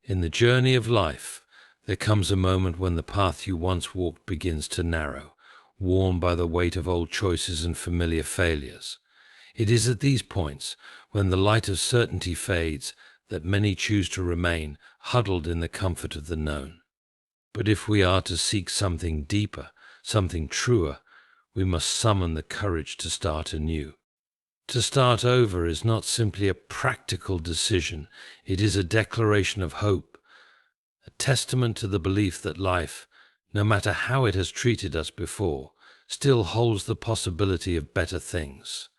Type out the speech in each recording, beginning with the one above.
In the journey of life, there comes a moment when the path you once walked begins to narrow, worn by the weight of old choices and familiar failures. It is at these points, when the light of certainty fades, that many choose to remain huddled in the comfort of the known. But if we are to seek something deeper, something truer, we must summon the courage to start anew. To start over is not simply a practical decision, it is a declaration of hope, a testament to the belief that life, no matter how it has treated us before, still holds the possibility of better things.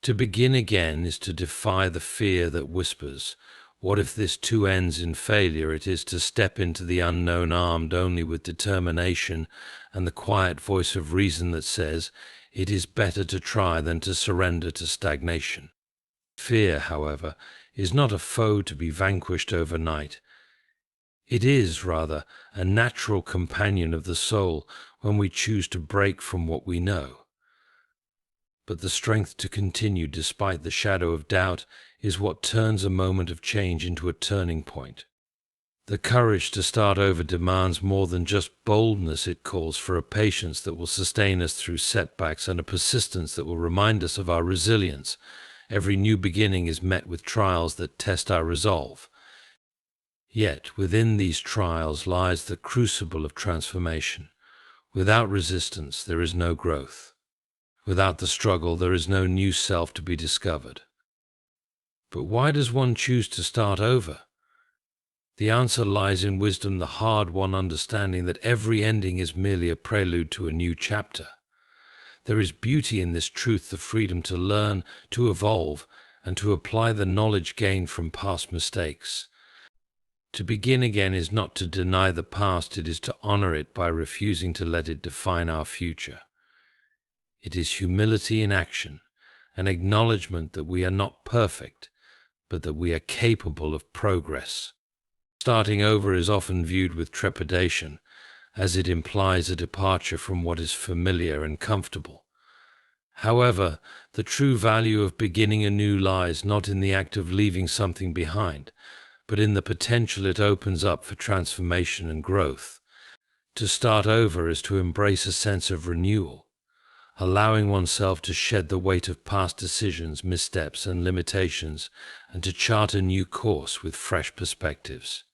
To begin again is to defy the fear that whispers, "What if this too ends in failure?" It is to step into the unknown armed only with determination and the quiet voice of reason that says, "It is better to try than to surrender to stagnation." Fear, however, is not a foe to be vanquished overnight. It is, rather, a natural companion of the soul when we choose to break from what we know. But the strength to continue despite the shadow of doubt is what turns a moment of change into a turning point. The courage to start over demands more than just boldness. It calls for a patience that will sustain us through setbacks and a persistence that will remind us of our resilience. Every new beginning is met with trials that test our resolve. Yet within these trials lies the crucible of transformation. Without resistance, there is no growth. Without the struggle, there is no new self to be discovered. But why does one choose to start over? The answer lies in wisdom, the hard-won understanding that every ending is merely a prelude to a new chapter. There is beauty in this truth, the freedom to learn, to evolve, and to apply the knowledge gained from past mistakes. To begin again is not to deny the past, it is to honor it by refusing to let it define our future. It is humility in action, an acknowledgement that we are not perfect, but that we are capable of progress. Starting over is often viewed with trepidation, as it implies a departure from what is familiar and comfortable. However, the true value of beginning anew lies not in the act of leaving something behind, but in the potential it opens up for transformation and growth. To start over is to embrace a sense of renewal, allowing oneself to shed the weight of past decisions, missteps, and limitations, and to chart a new course with fresh perspectives.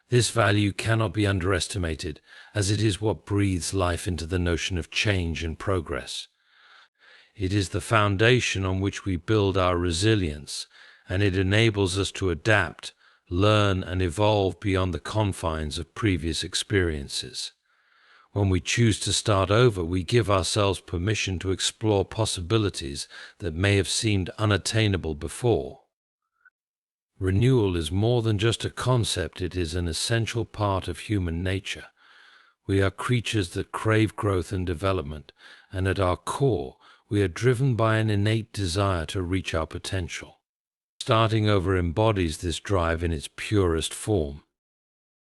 This value cannot be underestimated, as it is what breathes life into the notion of change and progress. It is the foundation on which we build our resilience, and it enables us to adapt, learn, and evolve beyond the confines of previous experiences. When we choose to start over, we give ourselves permission to explore possibilities that may have seemed unattainable before. Renewal is more than just a concept, it is an essential part of human nature. We are creatures that crave growth and development, and at our core, we are driven by an innate desire to reach our potential. Starting over embodies this drive in its purest form.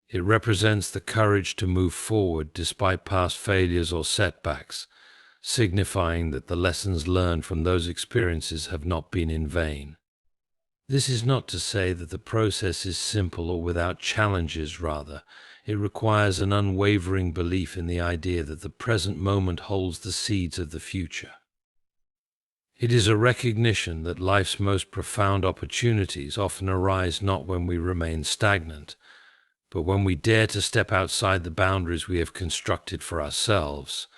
It represents the courage to move forward despite past failures or setbacks, signifying that the lessons learned from those experiences have not been in vain. This is not to say that the process is simple or without challenges, rather, it requires an unwavering belief in the idea that the present moment holds the seeds of the future. It is a recognition that life's most profound opportunities often arise not when we remain stagnant, but when we dare to step outside the boundaries we have constructed for ourselves.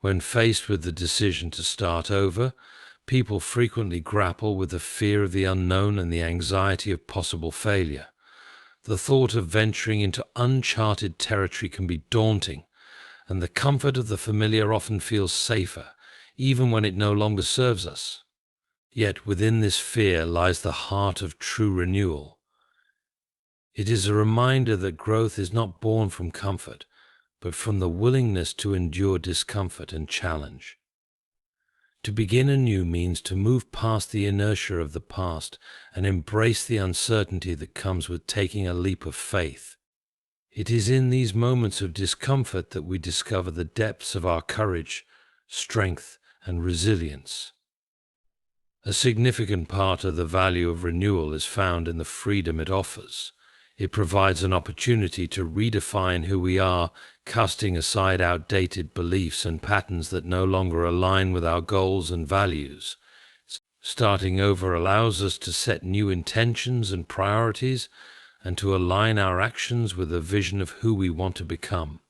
When faced with the decision to start over, people frequently grapple with the fear of the unknown and the anxiety of possible failure. The thought of venturing into uncharted territory can be daunting, and the comfort of the familiar often feels safer, even when it no longer serves us. Yet within this fear lies the heart of true renewal. It is a reminder that growth is not born from comfort, but from the willingness to endure discomfort and challenge. To begin anew means to move past the inertia of the past and embrace the uncertainty that comes with taking a leap of faith. It is in these moments of discomfort that we discover the depths of our courage, strength, and resilience. A significant part of the value of renewal is found in the freedom it offers. It provides an opportunity to redefine who we are, casting aside outdated beliefs and patterns that no longer align with our goals and values. Starting over allows us to set new intentions and priorities and to align our actions with a vision of who we want to become.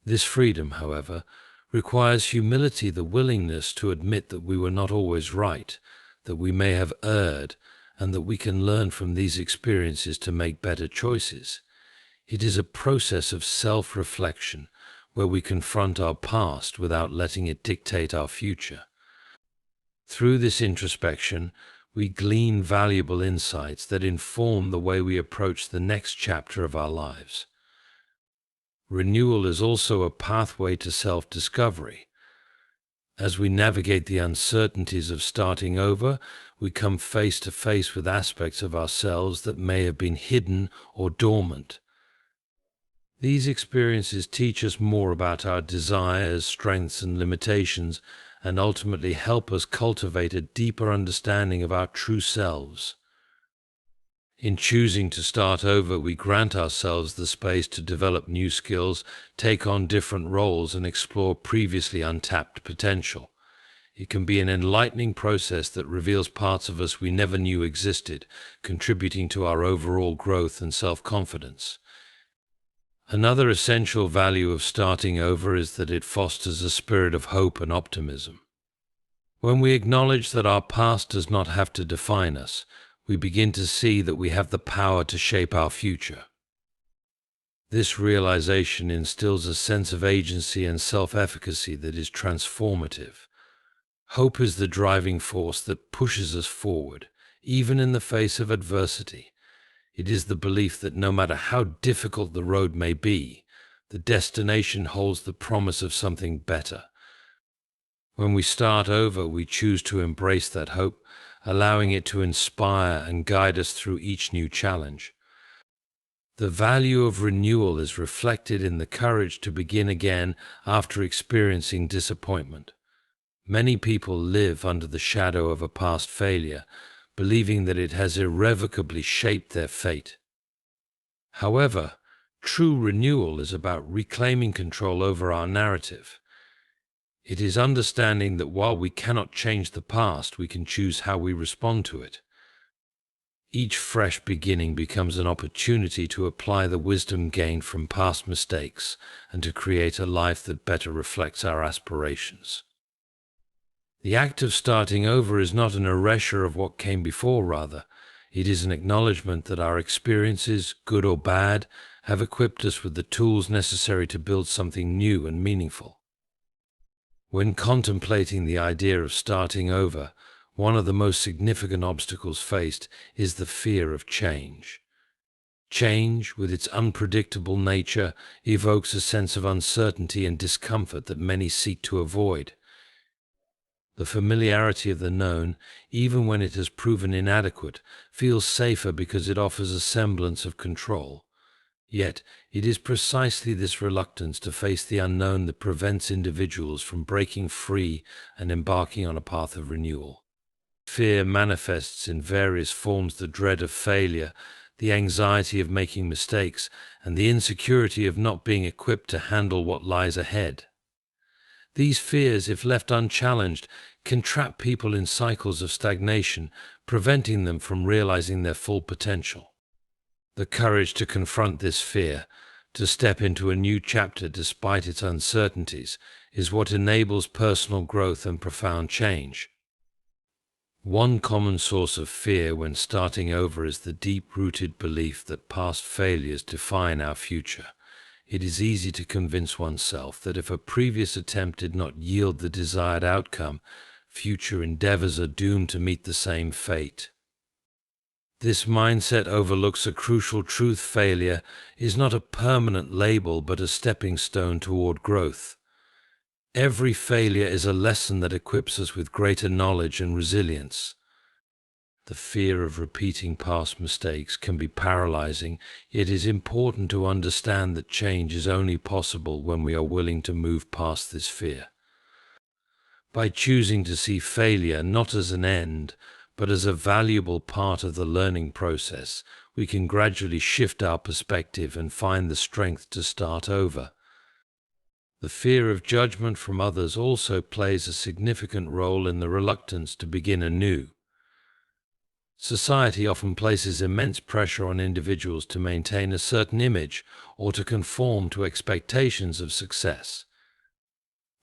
This freedom, however, requires humility, the willingness to admit that we were not always right, that we may have erred, and that we can learn from these experiences to make better choices. It is a process of self-reflection where we confront our past without letting it dictate our future. Through this introspection, we glean valuable insights that inform the way we approach the next chapter of our lives. Renewal is also a pathway to self-discovery. As we navigate the uncertainties of starting over, we come face to face with aspects of ourselves that may have been hidden or dormant. These experiences teach us more about our desires, strengths, and limitations, and ultimately help us cultivate a deeper understanding of our true selves. In choosing to start over, we grant ourselves the space to develop new skills, take on different roles, and explore previously untapped potential. It can be an enlightening process that reveals parts of us we never knew existed, contributing to our overall growth and self-confidence. Another essential value of starting over is that it fosters a spirit of hope and optimism. When we acknowledge that our past does not have to define us, we begin to see that we have the power to shape our future. This realization instills a sense of agency and self-efficacy that is transformative. Hope is the driving force that pushes us forward, even in the face of adversity. It is the belief that no matter how difficult the road may be, the destination holds the promise of something better. When we start over, we choose to embrace that hope, allowing it to inspire and guide us through each new challenge. The value of renewal is reflected in the courage to begin again after experiencing disappointment. Many people live under the shadow of a past failure, believing that it has irrevocably shaped their fate. However, true renewal is about reclaiming control over our narrative. It is understanding that while we cannot change the past, we can choose how we respond to it. Each fresh beginning becomes an opportunity to apply the wisdom gained from past mistakes and to create a life that better reflects our aspirations. The act of starting over is not an erasure of what came before, rather. It is an acknowledgement that our experiences, good or bad, have equipped us with the tools necessary to build something new and meaningful. When contemplating the idea of starting over, one of the most significant obstacles faced is the fear of change. Change, with its unpredictable nature, evokes a sense of uncertainty and discomfort that many seek to avoid. The familiarity of the known, even when it has proven inadequate, feels safer because it offers a semblance of control. Yet, it is precisely this reluctance to face the unknown that prevents individuals from breaking free and embarking on a path of renewal. Fear manifests in various forms: the dread of failure, the anxiety of making mistakes, and the insecurity of not being equipped to handle what lies ahead. These fears, if left unchallenged, can trap people in cycles of stagnation, preventing them from realizing their full potential. The courage to confront this fear, to step into a new chapter despite its uncertainties, is what enables personal growth and profound change. One common source of fear when starting over is the deep-rooted belief that past failures define our future. It is easy to convince oneself that if a previous attempt did not yield the desired outcome, future endeavors are doomed to meet the same fate. This mindset overlooks a crucial truth: failure is not a permanent label but a stepping stone toward growth. Every failure is a lesson that equips us with greater knowledge and resilience. The fear of repeating past mistakes can be paralyzing, yet it is important to understand that change is only possible when we are willing to move past this fear. By choosing to see failure not as an end, but as a valuable part of the learning process, we can gradually shift our perspective and find the strength to start over. The fear of judgment from others also plays a significant role in the reluctance to begin anew. Society often places immense pressure on individuals to maintain a certain image or to conform to expectations of success.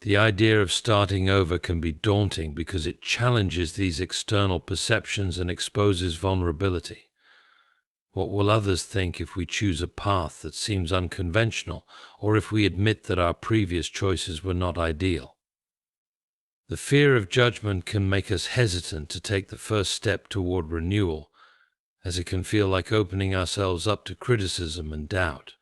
The idea of starting over can be daunting because it challenges these external perceptions and exposes vulnerability. What will others think if we choose a path that seems unconventional, or if we admit that our previous choices were not ideal? The fear of judgment can make us hesitant to take the first step toward renewal, as it can feel like opening ourselves up to criticism and doubt.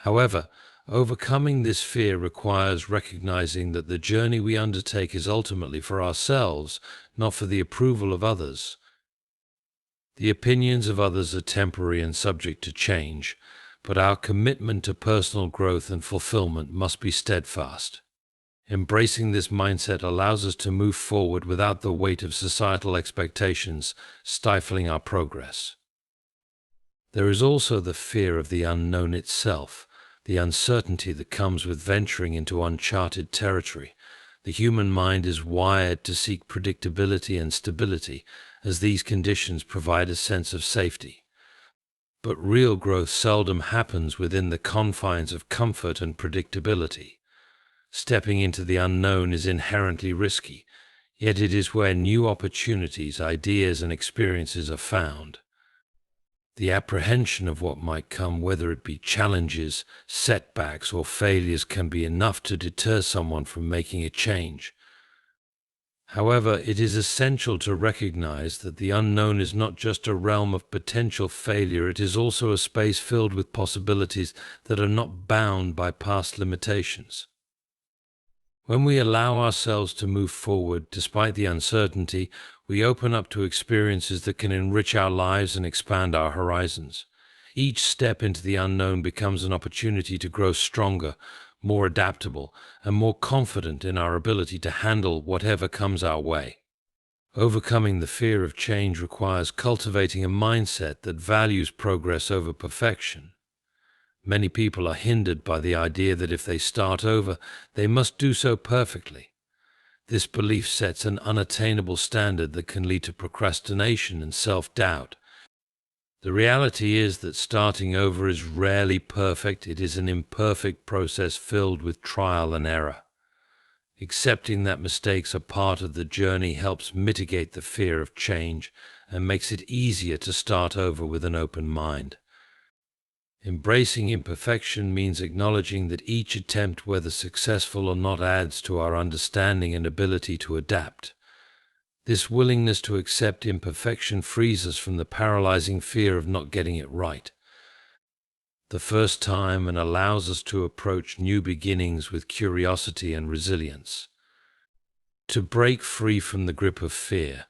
However, overcoming this fear requires recognizing that the journey we undertake is ultimately for ourselves, not for the approval of others. The opinions of others are temporary and subject to change, but our commitment to personal growth and fulfillment must be steadfast. Embracing this mindset allows us to move forward without the weight of societal expectations stifling our progress. There is also the fear of the unknown itself, the uncertainty that comes with venturing into uncharted territory. The human mind is wired to seek predictability and stability, as these conditions provide a sense of safety. But real growth seldom happens within the confines of comfort and predictability. Stepping into the unknown is inherently risky, yet it is where new opportunities, ideas, and experiences are found. The apprehension of what might come, whether it be challenges, setbacks, or failures, can be enough to deter someone from making a change. However, it is essential to recognize that the unknown is not just a realm of potential failure, it is also a space filled with possibilities that are not bound by past limitations. When we allow ourselves to move forward despite the uncertainty, we open up to experiences that can enrich our lives and expand our horizons. Each step into the unknown becomes an opportunity to grow stronger, more adaptable, and more confident in our ability to handle whatever comes our way. Overcoming the fear of change requires cultivating a mindset that values progress over perfection. Many people are hindered by the idea that if they start over, they must do so perfectly. This belief sets an unattainable standard that can lead to procrastination and self-doubt. The reality is that starting over is rarely perfect. It is an imperfect process filled with trial and error. Accepting that mistakes are part of the journey helps mitigate the fear of change and makes it easier to start over with an open mind. Embracing imperfection means acknowledging that each attempt, whether successful or not, adds to our understanding and ability to adapt. This willingness to accept imperfection frees us from the paralyzing fear of not getting it right the first time and allows us to approach new beginnings with curiosity and resilience. To break free from the grip of fear,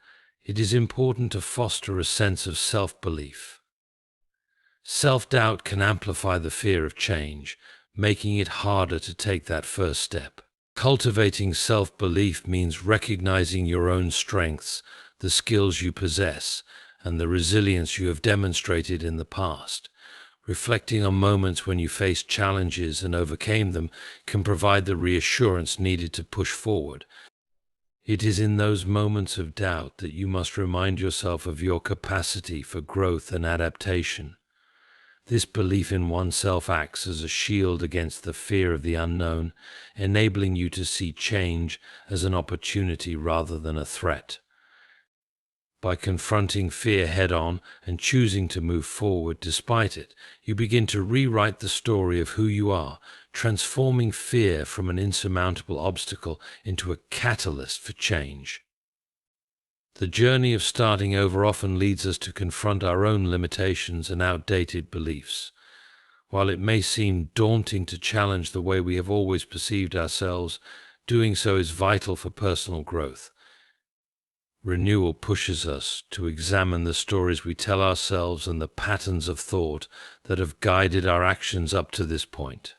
it is important to foster a sense of self-belief. Self-doubt can amplify the fear of change, making it harder to take that first step. Cultivating self-belief means recognizing your own strengths, the skills you possess, and the resilience you have demonstrated in the past. Reflecting on moments when you faced challenges and overcame them can provide the reassurance needed to push forward. It is in those moments of doubt that you must remind yourself of your capacity for growth and adaptation. This belief in oneself acts as a shield against the fear of the unknown, enabling you to see change as an opportunity rather than a threat. By confronting fear head-on and choosing to move forward despite it, you begin to rewrite the story of who you are, transforming fear from an insurmountable obstacle into a catalyst for change. The journey of starting over often leads us to confront our own limitations and outdated beliefs. While it may seem daunting to challenge the way we have always perceived ourselves, doing so is vital for personal growth. Renewal pushes us to examine the stories we tell ourselves and the patterns of thought that have guided our actions up to this point.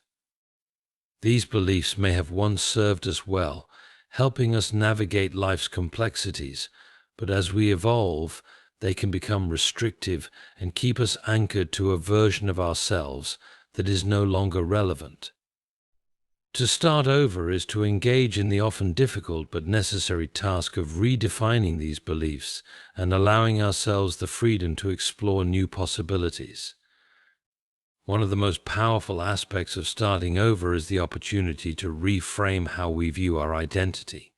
These beliefs may have once served us well, helping us navigate life's complexities, but as we evolve, they can become restrictive and keep us anchored to a version of ourselves that is no longer relevant. To start over is to engage in the often difficult but necessary task of redefining these beliefs and allowing ourselves the freedom to explore new possibilities. One of the most powerful aspects of starting over is the opportunity to reframe how we view our identity.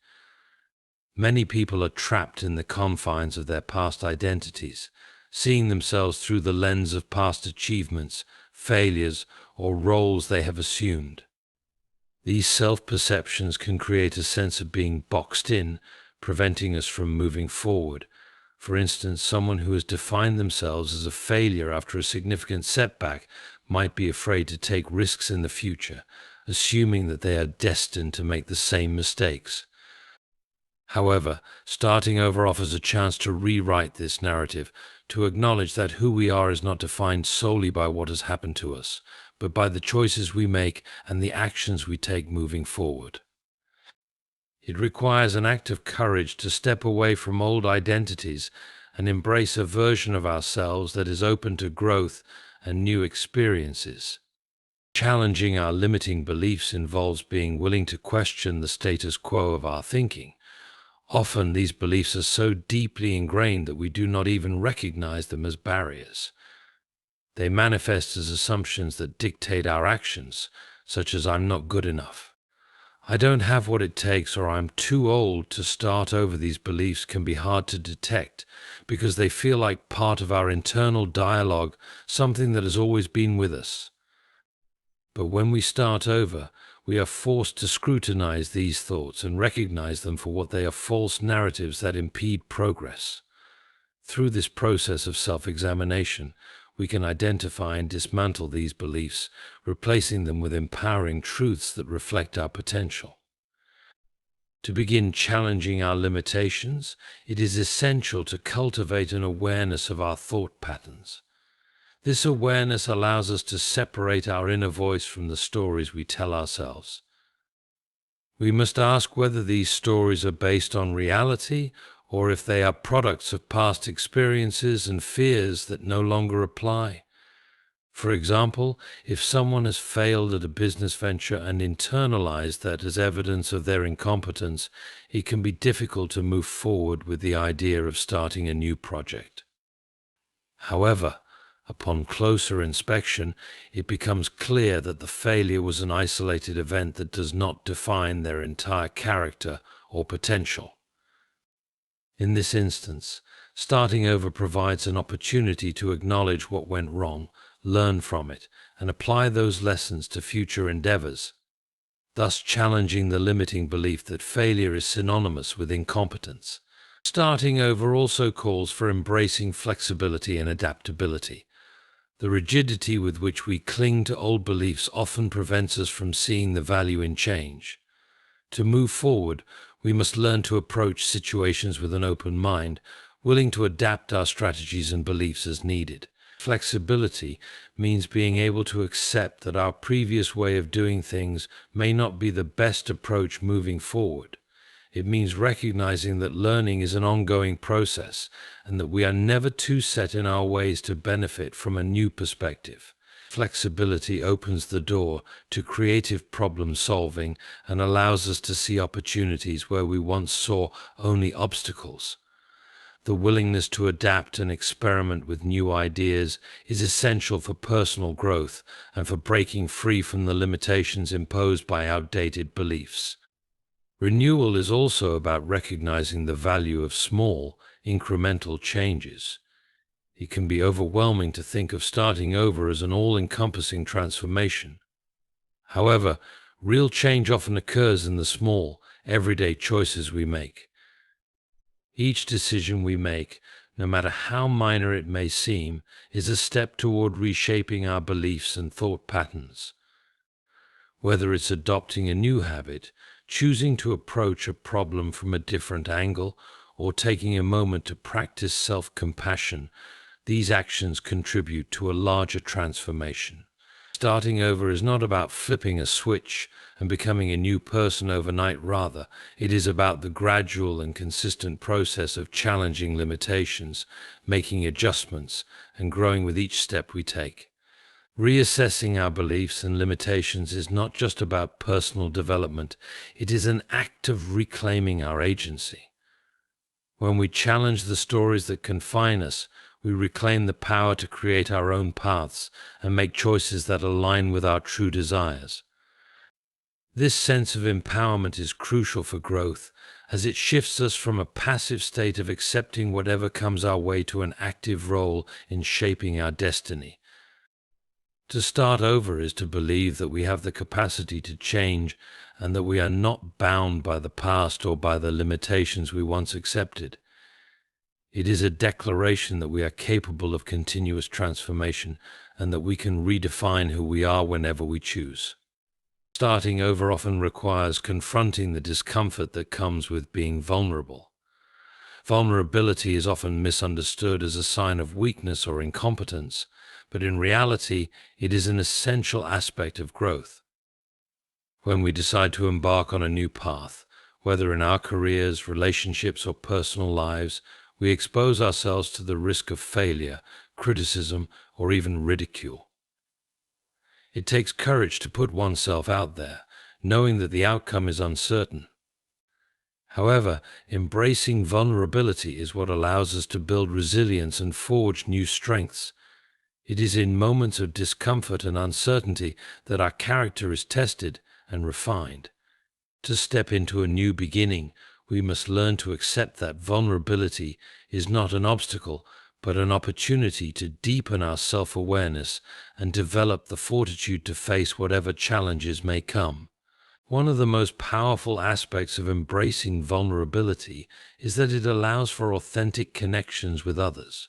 Many people are trapped in the confines of their past identities, seeing themselves through the lens of past achievements, failures, or roles they have assumed. These self-perceptions can create a sense of being boxed in, preventing us from moving forward. For instance, someone who has defined themselves as a failure after a significant setback might be afraid to take risks in the future, assuming that they are destined to make the same mistakes. However, starting over offers a chance to rewrite this narrative, to acknowledge that who we are is not defined solely by what has happened to us, but by the choices we make and the actions we take moving forward. It requires an act of courage to step away from old identities and embrace a version of ourselves that is open to growth and new experiences. Challenging our limiting beliefs involves being willing to question the status quo of our thinking. Often these beliefs are so deeply ingrained that we do not even recognize them as barriers. They manifest as assumptions that dictate our actions, such as "I'm not good enough," "I don't have what it takes," or "I'm too old to start over." These beliefs can be hard to detect because they feel like part of our internal dialogue, something that has always been with us. But when we start over, we are forced to scrutinize these thoughts and recognize them for what they are: false narratives that impede progress. Through this process of self-examination, we can identify and dismantle these beliefs, replacing them with empowering truths that reflect our potential. To begin challenging our limitations, it is essential to cultivate an awareness of our thought patterns. This awareness allows us to separate our inner voice from the stories we tell ourselves. We must ask whether these stories are based on reality or if they are products of past experiences and fears that no longer apply. For example, if someone has failed at a business venture and internalized that as evidence of their incompetence, it can be difficult to move forward with the idea of starting a new project. However, upon closer inspection, it becomes clear that the failure was an isolated event that does not define their entire character or potential. In this instance, starting over provides an opportunity to acknowledge what went wrong, learn from it, and apply those lessons to future endeavors, thus challenging the limiting belief that failure is synonymous with incompetence. Starting over also calls for embracing flexibility and adaptability. The rigidity with which we cling to old beliefs often prevents us from seeing the value in change. To move forward, we must learn to approach situations with an open mind, willing to adapt our strategies and beliefs as needed. Flexibility means being able to accept that our previous way of doing things may not be the best approach moving forward. It means recognizing that learning is an ongoing process and that we are never too set in our ways to benefit from a new perspective. Flexibility opens the door to creative problem solving and allows us to see opportunities where we once saw only obstacles. The willingness to adapt and experiment with new ideas is essential for personal growth and for breaking free from the limitations imposed by outdated beliefs. Renewal is also about recognizing the value of small, incremental changes. It can be overwhelming to think of starting over as an all-encompassing transformation. However, real change often occurs in the small, everyday choices we make. Each decision we make, no matter how minor it may seem, is a step toward reshaping our beliefs and thought patterns. Whether it's adopting a new habit, choosing to approach a problem from a different angle, or taking a moment to practice self-compassion, these actions contribute to a larger transformation. Starting over is not about flipping a switch, and becoming a new person overnight. Rather, it is about the gradual and consistent process of challenging limitations, making adjustments, and growing with each step we take. Reassessing our beliefs and limitations is not just about personal development, it is an act of reclaiming our agency. When we challenge the stories that confine us, we reclaim the power to create our own paths and make choices that align with our true desires. This sense of empowerment is crucial for growth, as it shifts us from a passive state of accepting whatever comes our way to an active role in shaping our destiny. To start over is to believe that we have the capacity to change and that we are not bound by the past or by the limitations we once accepted. It is a declaration that we are capable of continuous transformation and that we can redefine who we are whenever we choose. Starting over often requires confronting the discomfort that comes with being vulnerable. Vulnerability is often misunderstood as a sign of weakness or incompetence, but in reality, it is an essential aspect of growth. When we decide to embark on a new path, whether in our careers, relationships, or personal lives, we expose ourselves to the risk of failure, criticism, or even ridicule. It takes courage to put oneself out there, knowing that the outcome is uncertain. However, embracing vulnerability is what allows us to build resilience and forge new strengths. It is in moments of discomfort and uncertainty that our character is tested and refined. To step into a new beginning, we must learn to accept that vulnerability is not an obstacle, but an opportunity to deepen our self-awareness and develop the fortitude to face whatever challenges may come. One of the most powerful aspects of embracing vulnerability is that it allows for authentic connections with others.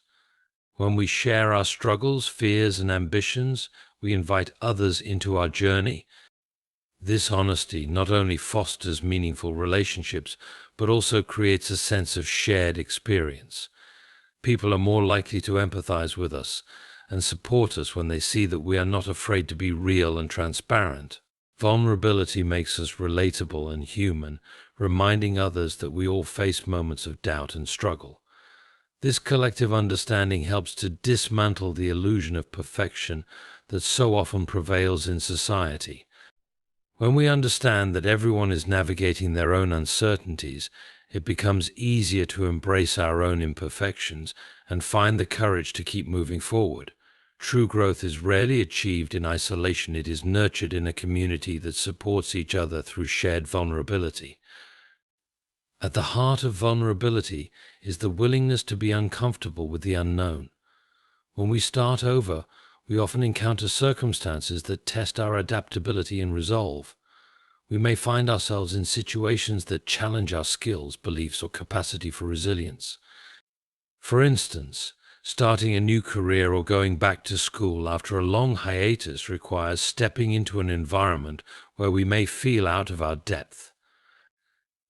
When we share our struggles, fears, and ambitions, we invite others into our journey. This honesty not only fosters meaningful relationships, but also creates a sense of shared experience. People are more likely to empathize with us and support us when they see that we are not afraid to be real and transparent. Vulnerability makes us relatable and human, reminding others that we all face moments of doubt and struggle. This collective understanding helps to dismantle the illusion of perfection that so often prevails in society. When we understand that everyone is navigating their own uncertainties, it becomes easier to embrace our own imperfections and find the courage to keep moving forward. True growth is rarely achieved in isolation. It is nurtured in a community that supports each other through shared vulnerability. At the heart of vulnerability is the willingness to be uncomfortable with the unknown. When we start over, we often encounter circumstances that test our adaptability and resolve. We may find ourselves in situations that challenge our skills, beliefs, or capacity for resilience. For instance, starting a new career or going back to school after a long hiatus requires stepping into an environment where we may feel out of our depth.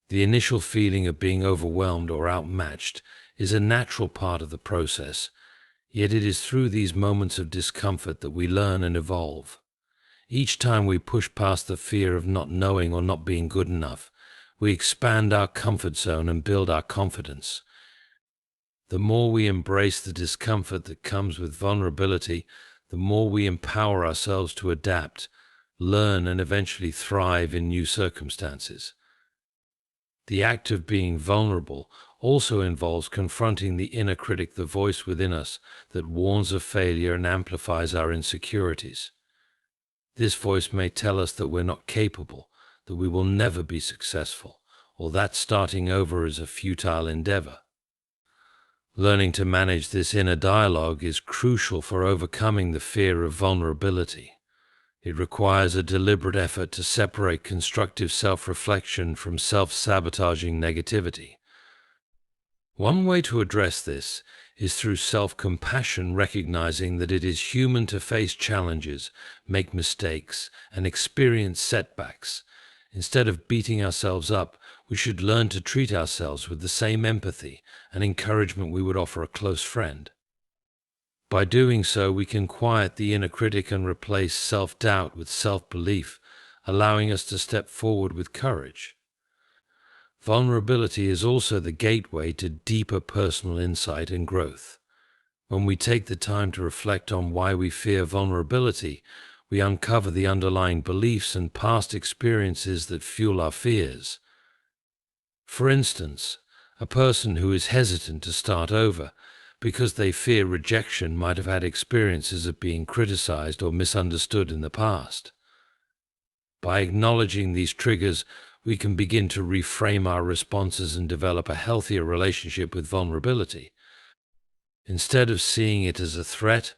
The initial feeling of being overwhelmed or outmatched is a natural part of the process, yet it is through these moments of discomfort that we learn and evolve. Each time we push past the fear of not knowing or not being good enough, we expand our comfort zone and build our confidence. The more we embrace the discomfort that comes with vulnerability, the more we empower ourselves to adapt, learn, and eventually thrive in new circumstances. The act of being vulnerable also involves confronting the inner critic, the voice within us that warns of failure and amplifies our insecurities. This voice may tell us that we're not capable, that we will never be successful, or that starting over is a futile endeavor. Learning to manage this inner dialogue is crucial for overcoming the fear of vulnerability. It requires a deliberate effort to separate constructive self-reflection from self-sabotaging negativity. One way to address this is through self-compassion, recognizing that it is human to face challenges, make mistakes, and experience setbacks. Instead of beating ourselves up, we should learn to treat ourselves with the same empathy and encouragement we would offer a close friend. By doing so, we can quiet the inner critic and replace self-doubt with self-belief, allowing us to step forward with courage. Vulnerability is also the gateway to deeper personal insight and growth. When we take the time to reflect on why we fear vulnerability, we uncover the underlying beliefs and past experiences that fuel our fears. For instance, a person who is hesitant to start over because they fear rejection might have had experiences of being criticized or misunderstood in the past. By acknowledging these triggers, we can begin to reframe our responses and develop a healthier relationship with vulnerability. Instead of seeing it as a threat,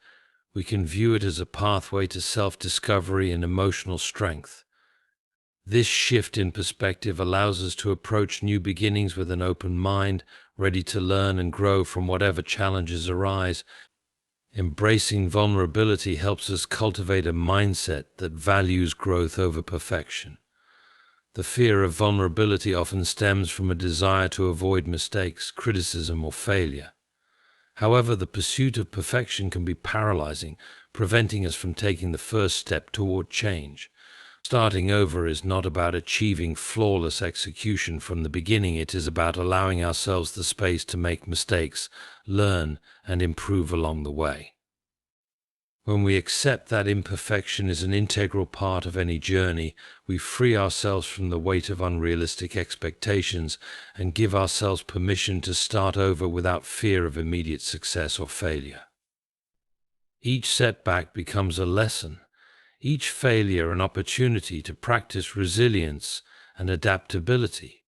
we can view it as a pathway to self-discovery and emotional strength. This shift in perspective allows us to approach new beginnings with an open mind, ready to learn and grow from whatever challenges arise. Embracing vulnerability helps us cultivate a mindset that values growth over perfection. The fear of vulnerability often stems from a desire to avoid mistakes, criticism, or failure. However, the pursuit of perfection can be paralyzing, preventing us from taking the first step toward change. Starting over is not about achieving flawless execution from the beginning. It is about allowing ourselves the space to make mistakes, learn, and improve along the way. When we accept that imperfection is an integral part of any journey, we free ourselves from the weight of unrealistic expectations and give ourselves permission to start over without fear of immediate success or failure. Each setback becomes a lesson, each failure an opportunity to practice resilience and adaptability.